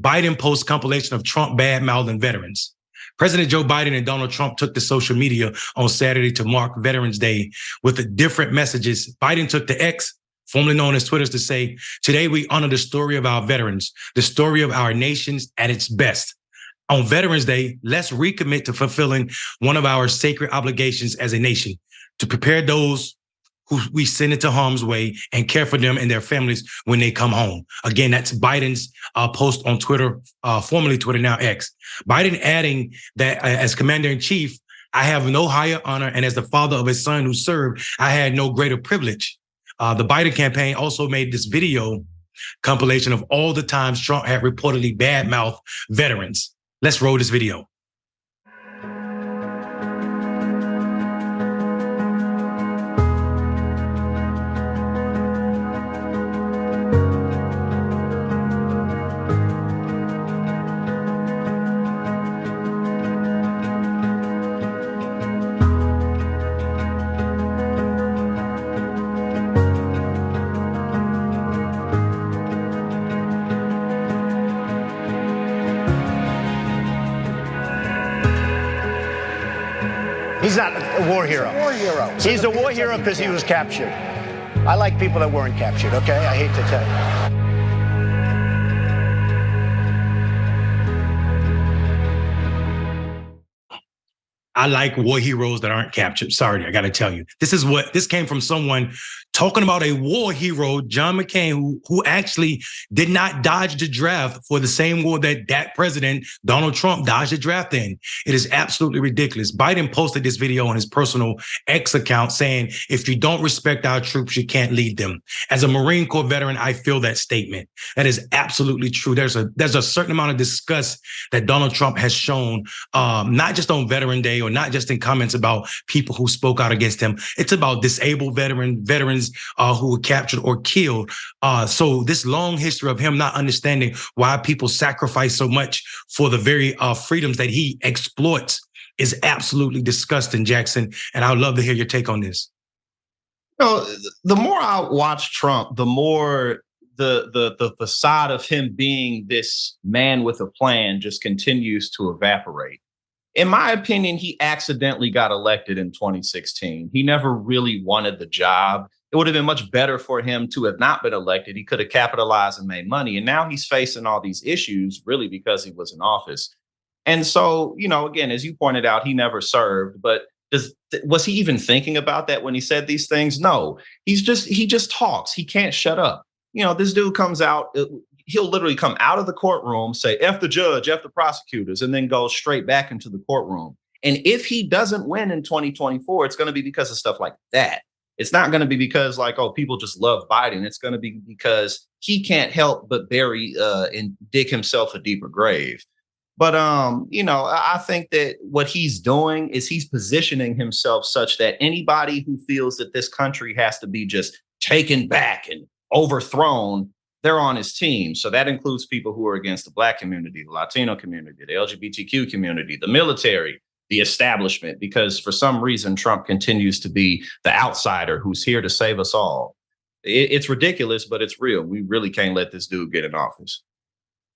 Biden posts compilation of Trump bad-mouthing veterans. President Joe Biden and Donald Trump took to social media on Saturday to mark Veterans Day with different messages. Biden took to X, formerly known as Twitter, to say, "Today we honor the story of our veterans, the story of our nations at its best. On Veterans Day, let's recommit to fulfilling one of our sacred obligations as a nation, to prepare those who we send into harm's way and care for them and their families when they come home." Again, that's Biden's post on Twitter, formerly Twitter, now X. Biden adding that as commander-in-chief, "I have no higher honor, and as the father of a son who served, I had no greater privilege." The Biden campaign also made this video compilation of all the times Trump had reportedly badmouthed veterans. Let's roll this video. He's not a war hero. He's a war hero. He's a war hero because he was captured. I like people that weren't captured, okay? I hate to tell you. I like war heroes that aren't captured. Sorry, I got to tell you. This came from someone talking about a war hero, John McCain, who actually did not dodge the draft for the same war that president, Donald Trump, dodged the draft in. It is absolutely ridiculous. Biden posted this video on his personal X account saying, "If you don't respect our troops, you can't lead them." As a Marine Corps veteran, I feel that statement. That is absolutely true. There's a certain amount of disgust that Donald Trump has shown, not just on Veteran Day or not just in comments about people who spoke out against him. It's about disabled veterans who were captured or killed. So this long history of him not understanding why people sacrifice so much for the very freedoms that he exploits is absolutely disgusting, Jackson. And I would love to hear your take on this. You know, the more I watch Trump, the more the facade of him being this man with a plan just continues to evaporate. In my opinion, he accidentally got elected in 2016. He never really wanted the job. It would have been much better for him to have not been elected. He could have capitalized and made money. And now he's facing all these issues really because he was in office. And so, you know, again, as you pointed out, he never served. But was he even thinking about that when he said these things? No, he just talks. He can't shut up. You know, this dude comes out. He'll literally come out of the courtroom, say, "F the judge, F the prosecutors," and then go straight back into the courtroom. And if he doesn't win in 2024, it's going to be because of stuff like that. It's not going to be because like, oh, people just love Biden. It's going to be because he can't help but bury and dig himself a deeper grave. But, you know, I think that what he's doing is he's positioning himself such that anybody who feels that this country has to be just taken back and overthrown, they're on his team. So that includes people who are against the Black community, the Latino community, the LGBTQ community, the military, the establishment, because for some reason, Trump continues to be the outsider who's here to save us all. It's ridiculous, but it's real. We really can't let this dude get in office.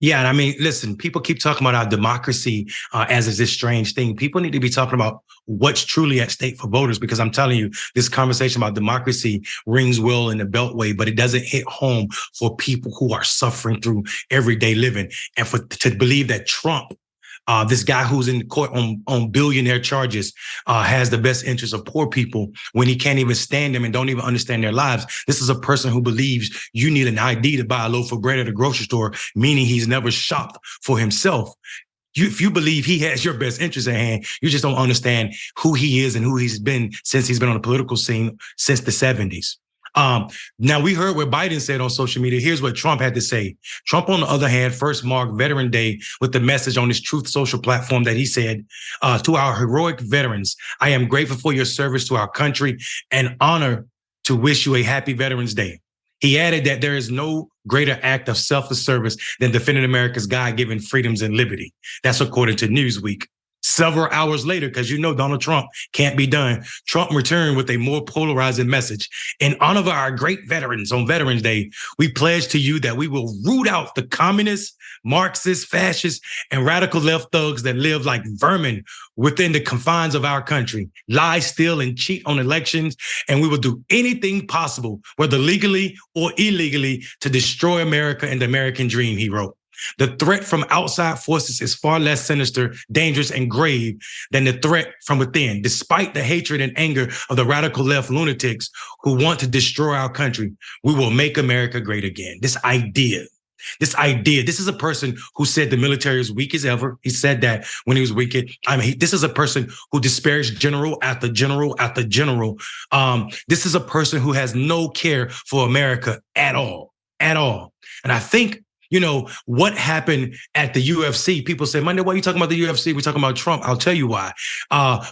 Yeah, and I mean, listen, people keep talking about our democracy as is this strange thing. People need to be talking about what's truly at stake for voters, because I'm telling you, this conversation about democracy rings well in the Beltway, but it doesn't hit home for people who are suffering through everyday living. And to believe that Trump, this guy who's in court on billionaire charges, has the best interest of poor people when he can't even stand them and don't even understand their lives. This is a person who believes you need an ID to buy a loaf of bread at a grocery store, meaning he's never shopped for himself. If you believe he has your best interest at hand, you just don't understand who he is and who he's been since he's been on the political scene since the 70s. Now, we heard what Biden said on social media. Here's what Trump had to say. Trump, on the other hand, first marked Veteran Day with the message on his Truth Social platform that he said, "To our heroic veterans, I am grateful for your service to our country and honored to wish you a happy Veterans Day." He added that there is no greater act of selfless service than defending America's God-given freedoms and liberty. That's according to Newsweek. Several hours later, because you know Donald Trump can't be done, Trump returned with a more polarizing message. In honor of our great veterans on Veterans Day, we pledge to you that we will root out the communists, Marxists, fascists, and radical left thugs that live like vermin within the confines of our country, lie, steal, and cheat on elections. And we will do anything possible, whether legally or illegally, to destroy America and the American dream, he wrote. The threat from outside forces is far less sinister, dangerous, and grave than the threat from within, despite the hatred and anger of the radical left lunatics who want to destroy our country. We will make America great again. This idea, this is a person who said the military is weak as ever. He said that when he was weak. This is a person who disparaged general after general after general. This is a person who has no care for America at all. And I think, you know, what happened at the UFC, people say, Monday, why are you talking about the UFC? We're talking about Trump. I'll tell you why.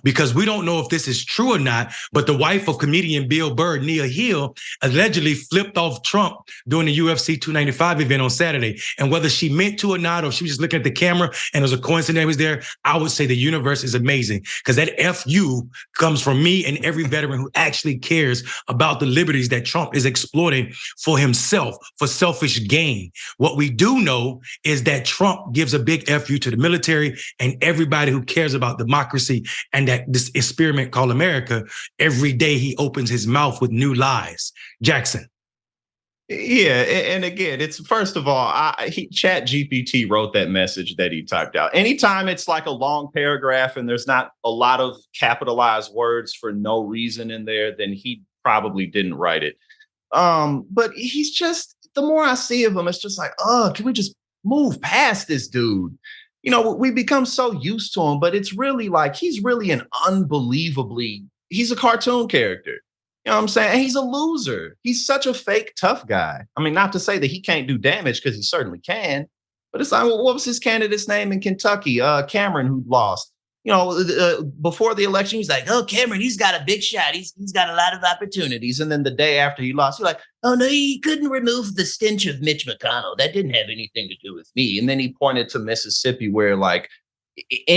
Because we don't know if this is true or not, but the wife of comedian Bill Burr, Nia Hill, allegedly flipped off Trump during the UFC 295 event on Saturday. And whether she meant to or not, or she was just looking at the camera and it was a coincidence was there, I would say the universe is amazing, because that FU comes from me and every veteran who actually cares about the liberties that Trump is exploiting for himself, for selfish gain. What we do know is that Trump gives a big FU to the military and everybody who cares about democracy and that this experiment called America. Every day he opens his mouth with new lies. Jackson. Yeah, and again, it's first of all, Chat GPT wrote that message that he typed out. Anytime it's like a long paragraph and there's not a lot of capitalized words for no reason in there, then he probably didn't write it. But he's just, the more I see of him, it's just like, can we just move past this dude? You know, we become so used to him, but it's really like, he's really he's a cartoon character. You know what I'm saying? And he's a loser. He's such a fake tough guy. I mean, not to say that he can't do damage, because he certainly can, but it's like, well, what was his candidate's name in Kentucky? Cameron, who lost. You know, before the election, he's like, oh, Cameron, he's got a big shot. He's got a lot of opportunities. And then the day after he lost, he's like, oh, no, he couldn't remove the stench of Mitch McConnell. That didn't have anything to do with me. And then he pointed to Mississippi, where like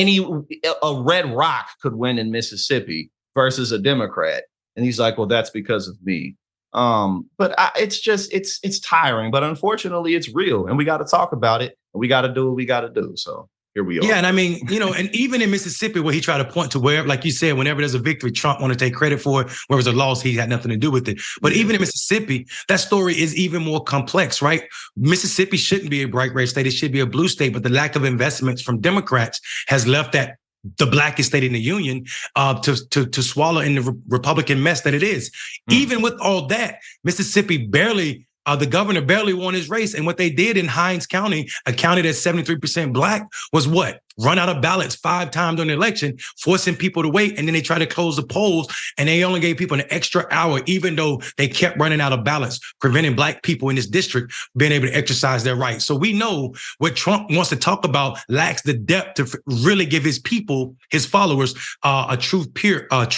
a red rock could win in Mississippi versus a Democrat. And he's like, well, that's because of me. But it's tiring. But unfortunately, it's real. And we got to talk about it. And we got to do what we got to do. So here we are. Yeah, and I mean, you know, and even in Mississippi, where he tried to point to where, like you said, whenever there's a victory, Trump want to take credit for it. Where there's a loss, he had nothing to do with it. But even in Mississippi, that story is even more complex, right? Mississippi shouldn't be a bright red state. It should be a blue state. But the lack of investments from Democrats has left that the blackest state in the union to swallow in the Republican mess that it is. Even with all that, Mississippi barely, the governor barely won his race. And what they did in Hinds County, a county that's 73% black, was what? Run out of ballots 5 times during the election, forcing people to wait. And then they tried to close the polls, and they only gave people an extra hour, even though they kept running out of ballots, preventing black people in this district being able to exercise their rights. So we know what Trump wants to talk about lacks the depth to really give his people, his followers, a true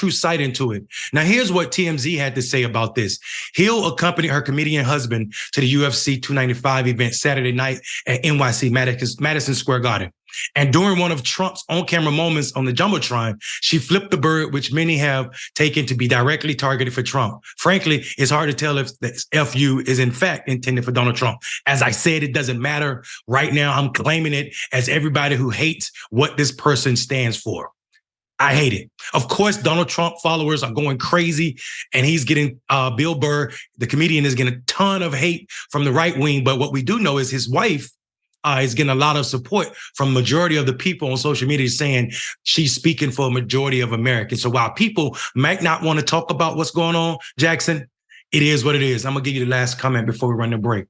sight into it. Now, here's what TMZ had to say about this. Hill accompanied her comedian husband to the UFC 295 event Saturday night at NYC Madison Square Garden. And during one of Trump's on-camera moments on the Jumbotron, she flipped the bird, which many have taken to be directly targeted for Trump. Frankly, it's hard to tell if the FU is in fact intended for Donald Trump. As I said, it doesn't matter. Right now, I'm claiming it as everybody who hates what this person stands for. I hate it. Of course, Donald Trump followers are going crazy, and he's getting Bill Burr, the comedian, is getting a ton of hate from the right wing. But what we do know is his wife is getting a lot of support from majority of the people on social media, saying she's speaking for a majority of Americans. So while people might not want to talk about what's going on, Jackson, it is what it is. I'm gonna give you the last comment before we run the break.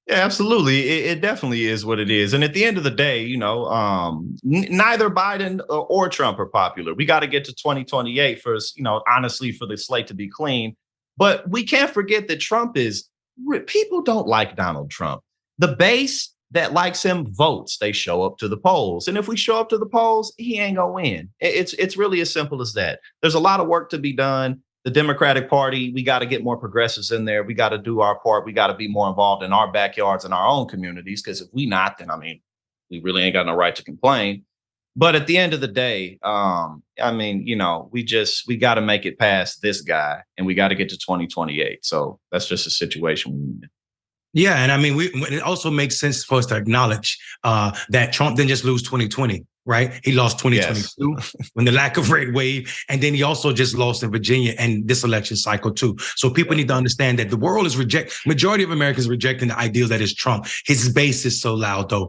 Yeah, absolutely. It definitely is what it is. And at the end of the day, you know, neither Biden or Trump are popular. We got to get to 2028 for, you know, honestly, for the slate to be clean. But we can't forget that people don't like Donald Trump. The base that likes him votes. They show up to the polls. And if we show up to the polls, he ain't gonna win. It's really as simple as that. There's a lot of work to be done. The Democratic Party, we got to get more progressives in there. We got to do our part. We got to be more involved in our backyards and our own communities, because if we not, then I mean, we really ain't got no right to complain. But at the end of the day, I mean, we got to make it past this guy, and we got to get to 2028. So that's just a situation we're in. Yeah, and I mean, it also makes sense for us to acknowledge that Trump didn't just lose 2020, right? He lost 2022 when the lack of red wave, and then he also just lost in Virginia and this election cycle too. So people need to understand that the world is majority of Americans rejecting the ideal that is Trump. His base is so loud though.